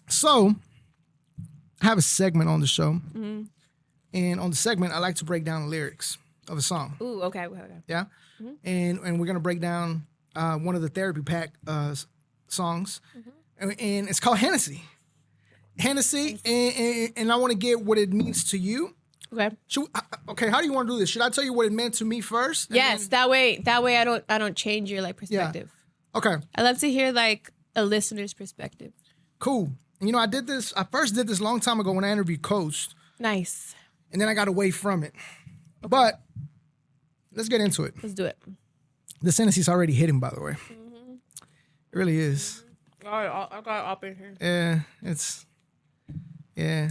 So I have a segment on the show, and on the segment, I like to break down the lyrics of a song. Ooh, okay. Yeah, and we're gonna break down one of the Therapy Pack songs, and it's called Hennessy. Hennessy, and I want to get what it means to you. Okay. Okay, how do you want to do this? Should I tell you what it meant to me first? Yes, that way I don't change your like perspective. Yeah. Okay. I love to hear like a listener's perspective. Cool. You know, I first did this a long time ago when I interviewed Coast. Nice. And then I got away from it. Okay. But let's get into it. Let's do it. The Hennessy's already hitting, by the way. It really is. I got up in here. Yeah, it's... Yeah.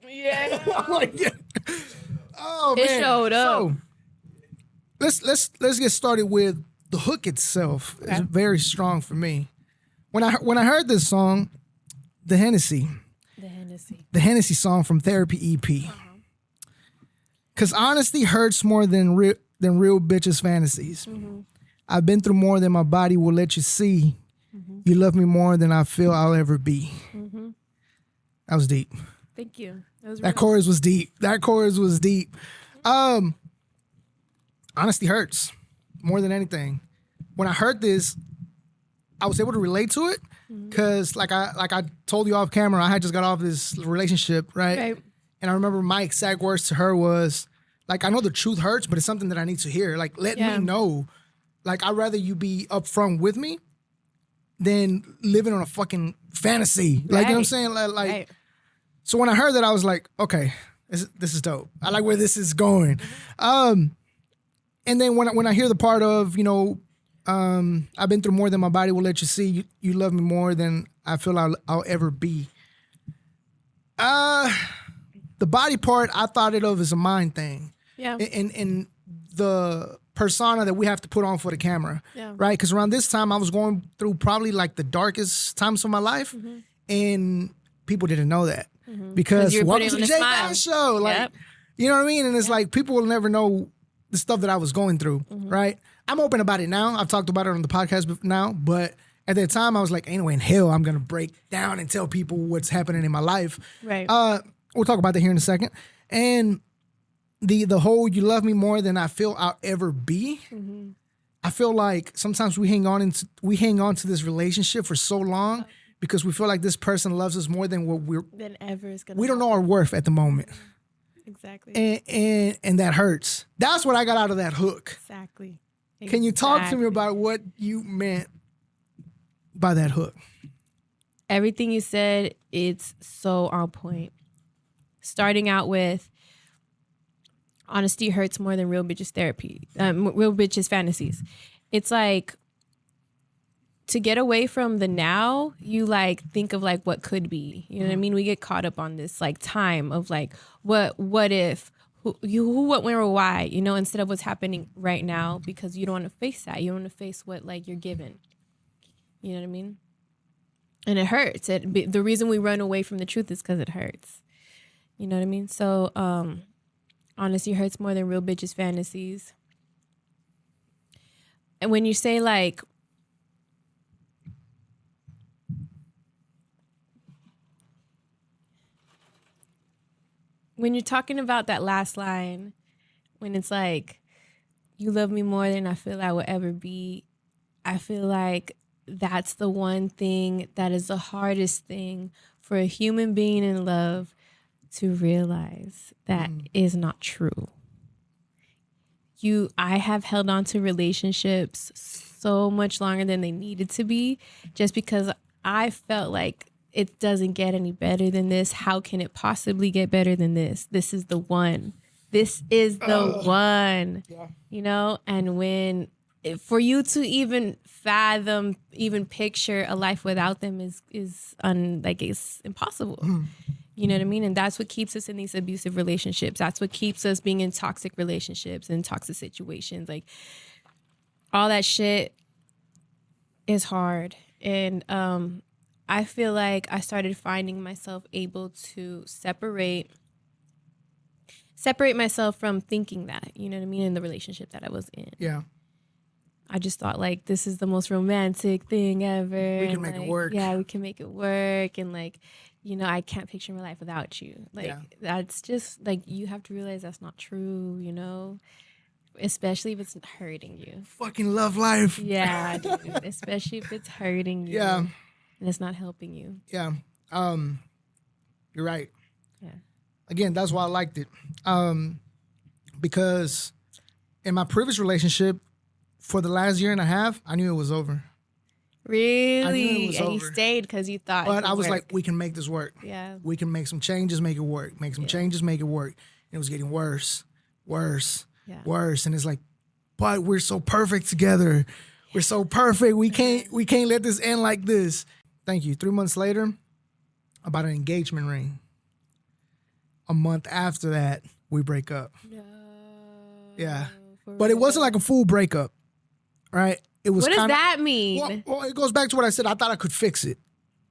Yeah. Yeah. Oh, man. It showed up. So, let's get started with the hook itself. Okay. It's very strong for me. When I heard this song, the Hennessy song from Therapy EP, because honesty hurts more than real bitches' fantasies. I've been through more than my body will let you see. You love me more than I feel I'll ever be. That was deep. Thank you. That chorus was deep. Honesty hurts more than anything. When I heard this, I was able to relate to it because, like I told you off camera, I had just got off this relationship, right? And I remember my exact words to her was, like, I know the truth hurts, but it's something that I need to hear. Like, let me know. Like, I'd rather you be upfront with me than living on a fucking fantasy. Like, you know what I'm saying? Like. So when I heard that, I was like, okay, this is dope. I like where this is going. And then when I hear the part of, you know, I've been through more than my body will let you see. You love me more than I feel I'll ever be. The body part, I thought it of as a mind thing. Yeah. And the persona that we have to put on for the camera. Yeah. Right? Because around this time, I was going through probably like the darkest times of my life. And people didn't know that. Because welcome to the J Down Show. Like, you know what I mean? And it's like, people will never know the stuff that I was going through, right? I'm open about it now. I've talked about it on the podcast now, but at that time I was like, ain't no way in hell I'm going to break down and tell people what's happening in my life. Right. We'll talk about that here in a second. And the whole, you love me more than I feel I'll ever be. I feel like sometimes we hang on to this relationship for so long because we feel like this person loves us more than what we don't know our worth at the moment. Exactly. And that hurts. That's what I got out of that hook. Exactly. Can you talk to me about what you meant by that hook? Everything you said, it's so on point. Starting out with honesty hurts more than real bitches therapy, real bitches fantasies. It's like, to get away from the now, you like think of like what could be. You know what I mean? We get caught up on this like time of like what if, who, what, when, or why, you know, instead of what's happening right now, because you don't want to face that. You don't want to face what like you're given. You know what I mean? And it hurts. The reason we run away from the truth is because it hurts. You know what I mean? So honesty hurts more than real bitches fantasies. And when you say like, when you're talking about that last line, when it's like, you love me more than I feel I will ever be, I feel like that's the one thing that is the hardest thing for a human being in love to realize that is not true. I have held on to relationships so much longer than they needed to be just because I felt like it doesn't get any better than this. How can it possibly get better than this? This is the one. This is the one. Yeah. You know, and for you to even fathom, even picture a life without them is it's impossible. You know what I mean? And that's what keeps us in these abusive relationships. That's what keeps us being in toxic relationships and toxic situations. Like, all that shit is hard. And I feel like I started finding myself able to separate myself from thinking that, you know what I mean, in the relationship that I was in. Yeah. I just thought like this is the most romantic thing ever. We can make it work. Yeah, we can make it work. And like, you know, I can't picture my life without you. Like that's just like you have to realize that's not true, you know? Especially if it's hurting you. Fucking love life. Yeah, dude. Especially if it's hurting you. Yeah. And it's not helping you. Yeah. You're right. Yeah. Again, that's why I liked it. Because in my previous relationship, for the last year and a half, I knew it was over. Really? I knew it was and over. you stayed because you thought. But it I was work. like, we can make this work. Yeah. We can make some changes, make it work. Make some changes, make it work. And it was getting worse, worse, worse. And it's like, but we're so perfect together. We're so perfect. We can't let this end like this. Thank you. 3 months later, I bought an engagement ring. A month after that, we break up. No. Yeah. But it wasn't like a full breakup, right? It was. What does that mean? Well, it goes back to what I said. I thought I could fix it,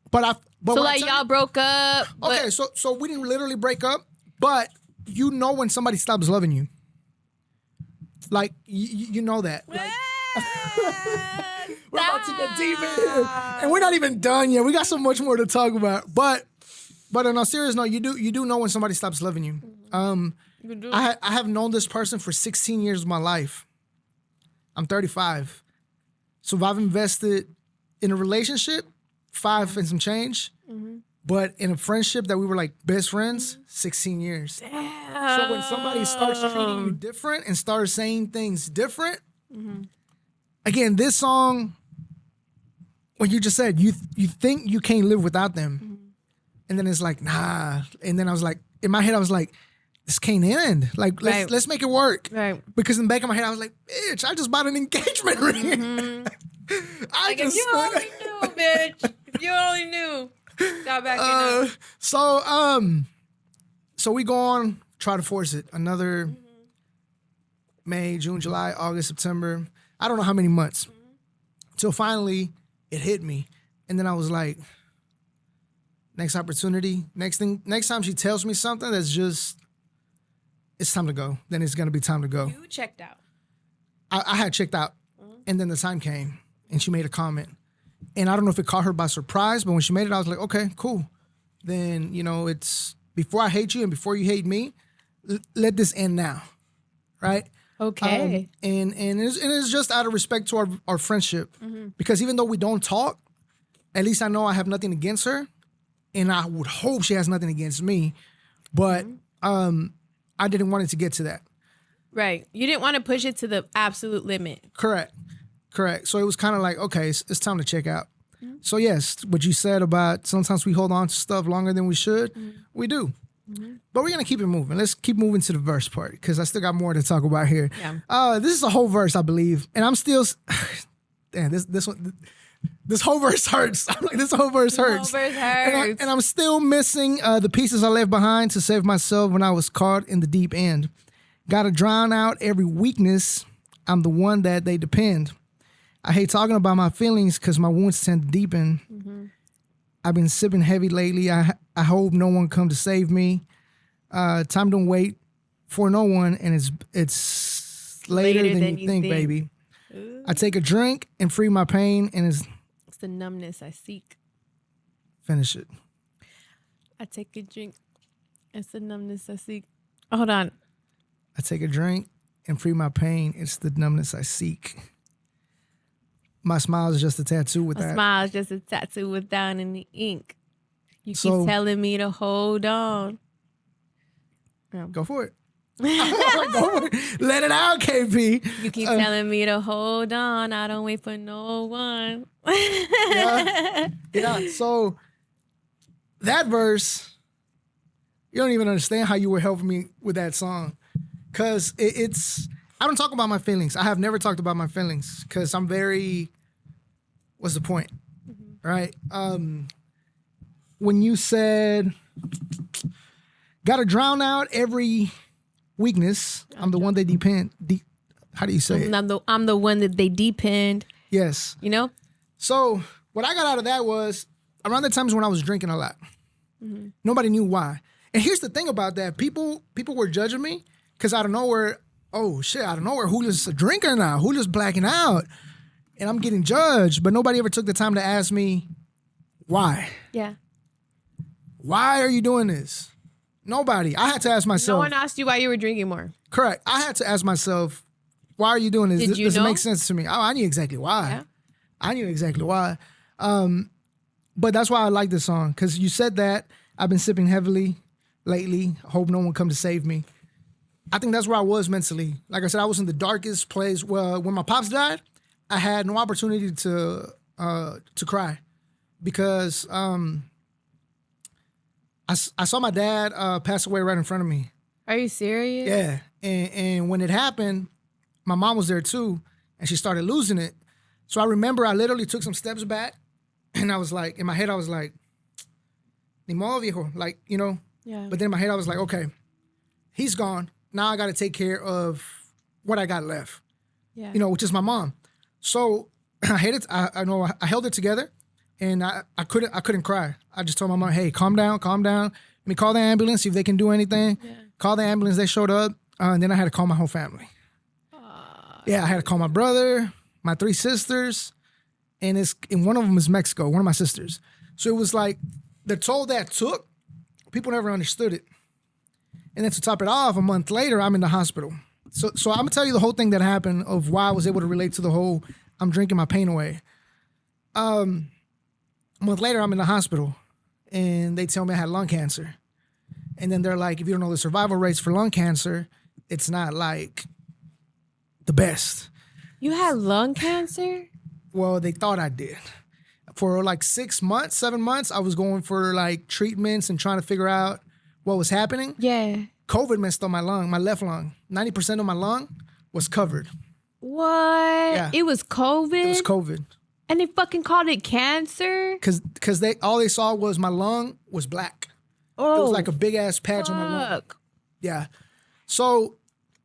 but so like y'all broke up. Okay, so we didn't literally break up, but you know when somebody stops loving you, like you know that. Like, we're about to get deep in, and we're not even done yet. We got so much more to talk about, but on a serious note, you do know when somebody stops loving you. I have known this person for 16 years of my life. I'm 35. So if I've invested in a relationship, 5 and some change, but in a friendship that we were like best friends, 16 years. Damn. So when somebody starts treating you different and starts saying things different, again, this song, what you just said, you think you can't live without them. And then it's like, nah. And then I was like, in my head, I was like, this can't end. Like, let's make it work. Right. Because in the back of my head, I was like, bitch, I just bought an engagement ring. If you only knew, bitch. If you only knew. Stop backing up. So we go on, try to force it. Another May, June, July, August, September. I don't know how many months. Till finally, it hit me. And then I was like, next opportunity, next time she tells me something that's just, it's time to go. Then it's going to be time to go. You checked out. I had checked out. And then the time came and she made a comment. And I don't know if it caught her by surprise, but when she made it, I was like, okay, cool. Then, you know, it's before I hate you and before you hate me, let this end now. Right? Okay. And it's just out of respect to our friendship. Because even though we don't talk, at least I know I have nothing against her. And I would hope she has nothing against me. But I didn't want it to get to that. Right. You didn't want to push it to the absolute limit. Correct. So it was kind of like, okay, it's time to check out. So yes, what you said about sometimes we hold on to stuff longer than we should, we do. But we're going to keep it moving. Let's keep moving to the verse part because I still got more to talk about here. Yeah. This is a whole verse, I believe. And I'm still, damn, this whole verse hurts. I'm like, this whole verse hurts. Whole verse hurts. And I'm still missing the pieces I left behind to save myself when I was caught in the deep end. Gotta drown out every weakness. I'm the one that they depend. I hate talking about my feelings because my wounds tend to deepen. I've been sipping heavy lately. I hope no one come to save me. Time don't wait for no one, and it's later than you think, baby. Ooh. I take a drink and free my pain, and it's the numbness I seek. Finish it. I take a drink. It's the numbness I seek. Oh, hold on. I take a drink and free my pain. It's the numbness I seek. My smile is just a tattoo with that. My smile is just a tattoo without any ink. You keep telling me to hold on. Go for it. Go for it. Let it out, KP. You keep telling me to hold on. I don't wait for no one. Yeah. So that verse, you don't even understand how you were helping me with that song. Because it's, I don't talk about my feelings. I have never talked about my feelings because I'm very, what's the point? Right? When you said, gotta drown out every weakness, I'm the one they depend. How do you say it? I'm the one that they depend. Yes. You know? So what I got out of that was around the times when I was drinking a lot. Nobody knew why. And here's the thing about that. People were judging me because out of nowhere, oh shit, out of nowhere, Julio's a drinker now. Julio's blacking out. and I'm getting judged, but nobody ever took the time to ask me why. Yeah. Why are you doing this? Nobody. I had to ask myself. No one asked you why you were drinking more. Correct. I had to ask myself, why are you doing this? Did you Does it know? make sense to me? I knew exactly why. Yeah. I knew exactly why. But that's why I like this song, because you said that. I've been sipping heavily lately. Hope no one come to save me. I think that's where I was mentally. Like I said, I was in the darkest place. Well, when my pops died, I had no opportunity to cry because I saw my dad pass away right in front of me. Are you serious? Yeah, and when it happened, my mom was there too, and she started losing it. So I remember I literally took some steps back, and I was like, in my head, I was like, "Ni modo, viejo," like, you know. Yeah. But then in my head, I was like, okay, he's gone. Now I got to take care of what I got left, Yeah. you know, which is my mom. So I hate it. I know I held it together, and I couldn't cry. I just told my mom, hey, calm down. Let me call the ambulance, see if they can do anything. Yeah. Call the ambulance. They showed up, and then I had to call my whole family. Yeah, I had to call my brother, my 3 sisters, and one of them is Mexico, one of my sisters. So it was like the toll that took, people never understood it. And then to top it off, a month later, I'm in the hospital. So I'm gonna tell you the whole thing that happened of why I was able to relate to the whole I'm drinking my pain away. A month later, I'm in the hospital, and they tell me I had lung cancer. And then they're like, if you don't know the survival rates for lung cancer, it's not like the best. You had lung cancer? Well, they thought I did. For like 6 months, 7 months, I was going for like treatments and trying to figure out what was happening. Yeah. COVID messed up my lung, my left lung. 90% of my lung was covered. What? Yeah. It was COVID? It was COVID. And they fucking called it cancer? Because all they saw was my lung was black. Oh, It was like a big ass patch on my lung. fuck. Yeah. So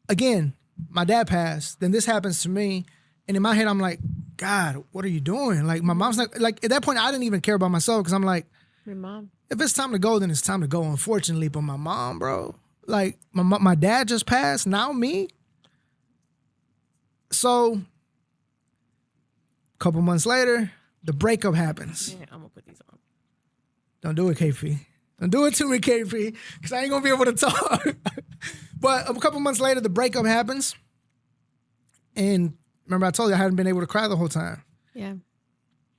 again, my dad passed. Then this happens to me. And in my head, I'm like, God, what are you doing? Like my mom's not, like at that point, I didn't even care about myself because I'm like, Your mom. if it's time to go, then it's time to go, unfortunately. But my mom, bro, like my dad just passed, now me. So a couple months later, the breakup happens. Yeah, I'm gonna put these on. Don't do it, KP. Don't do it to me, KP, because I ain't gonna be able to talk. But a couple months later, the breakup happens. And remember, I told you I hadn't been able to cry the whole time. Yeah.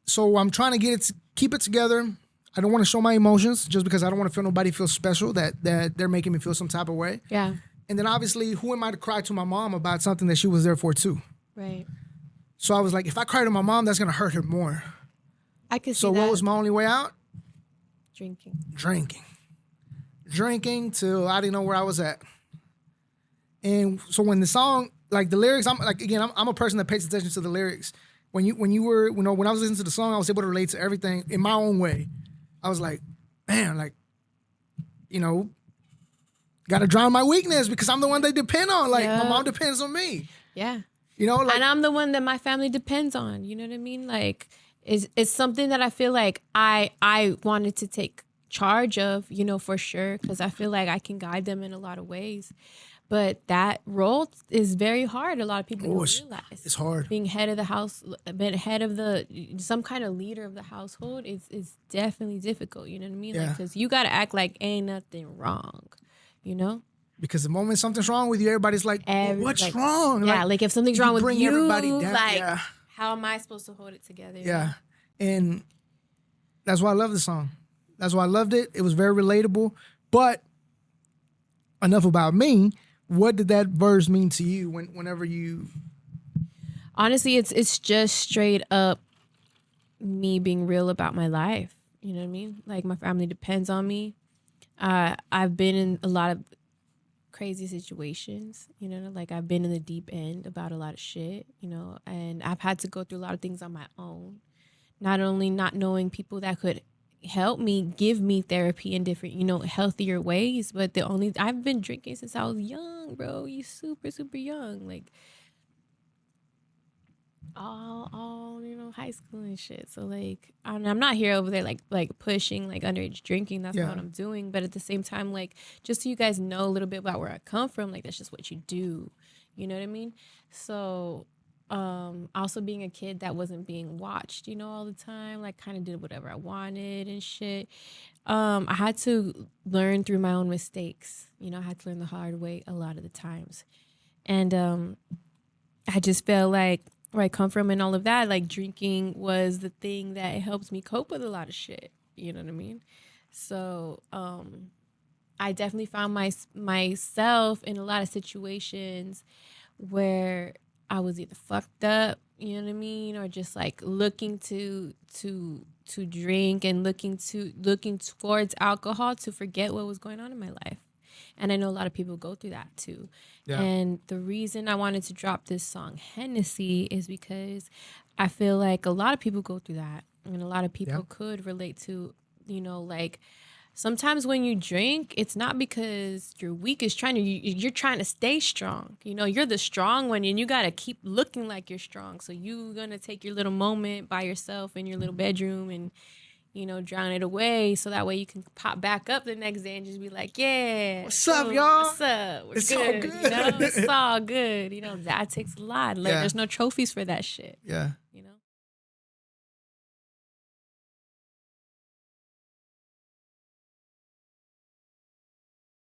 So I'm trying to keep it together. I don't want to show my emotions just because I don't want to feel nobody feel special that they're making me feel some type of way. Yeah. And then obviously, who am I to cry to my mom about something that she was there for too? Right. So I was like, if I cry to my mom, that's gonna hurt her more. I could see So that. what was my only way out? Drinking. Drinking till I didn't know where I was at. And so when the song, like the lyrics, I'm a person that pays attention to the lyrics. When I was listening to the song, I was able to relate to everything in my own way. I was like, man, like, you know, gotta drown my weakness because I'm the one they depend on. Like my mom depends on me. Yeah. You know, like And I'm the one that my family depends on. You know what I mean? Like, it's something that I feel like I wanted to take charge of, you know, for sure, because I feel like I can guide them in a lot of ways. But that role is very hard. A lot of people don't realize. It's hard. Being head of the house, being head of some kind of leader of the household is definitely difficult. You know what I mean? Yeah. Because you got to act like ain't nothing wrong, you know? Because the moment something's wrong with you, everybody's like, what's wrong? Yeah, like if something's wrong with bring you, everybody down. like, Yeah. how am I supposed to hold it together? you know? Yeah. And that's why I love the song. That's why I loved it. It was very relatable. But enough about me. What did that verse mean to you whenever you... Honestly, it's just straight up me being real about my life. You know what I mean? Like my family depends on me. I've been in a lot of crazy situations, you know, like I've been in the deep end about a lot of shit, you know, and I've had to go through a lot of things on my own. Not only not knowing people that could help me, give me therapy in different, you know, healthier ways, but I've been drinking since I was young, bro. You super, super young. Like all you know, high school and shit. So like I'm not here over there like pushing like underage drinking. That's not what I'm doing. But at the same time, like just so you guys know a little bit about where I come from, like that's just what you do. You know what I mean? So Also being a kid that wasn't being watched, all the time, like kind of did whatever I wanted and shit. I had to learn through my own mistakes. I had to learn the hard way a lot of the times. And I just felt like where I come from and all of that, like drinking was the thing that helps me cope with a lot of shit. You know what I mean? So I definitely found myself in a lot of situations where I was either fucked up, you know what I mean, or just like looking to drink and looking towards alcohol to forget what was going on in my life. And I know a lot of people go through that too. Yeah. And the reason I wanted to drop this song Hennessy is because I feel like a lot of people go through that. And a lot of people could relate to, like sometimes when you drink, it's not because you're weak. It's you're trying to stay strong. You're the strong one and you got to keep looking like you're strong. So you're going to take your little moment by yourself in your little bedroom and, drown it away. So that way you can pop back up the next day and just be like, yeah. What's up, y'all? What's up? We're It's good. all good. It's all good. That takes a lot. Like, Yeah. there's no trophies for that shit. Yeah.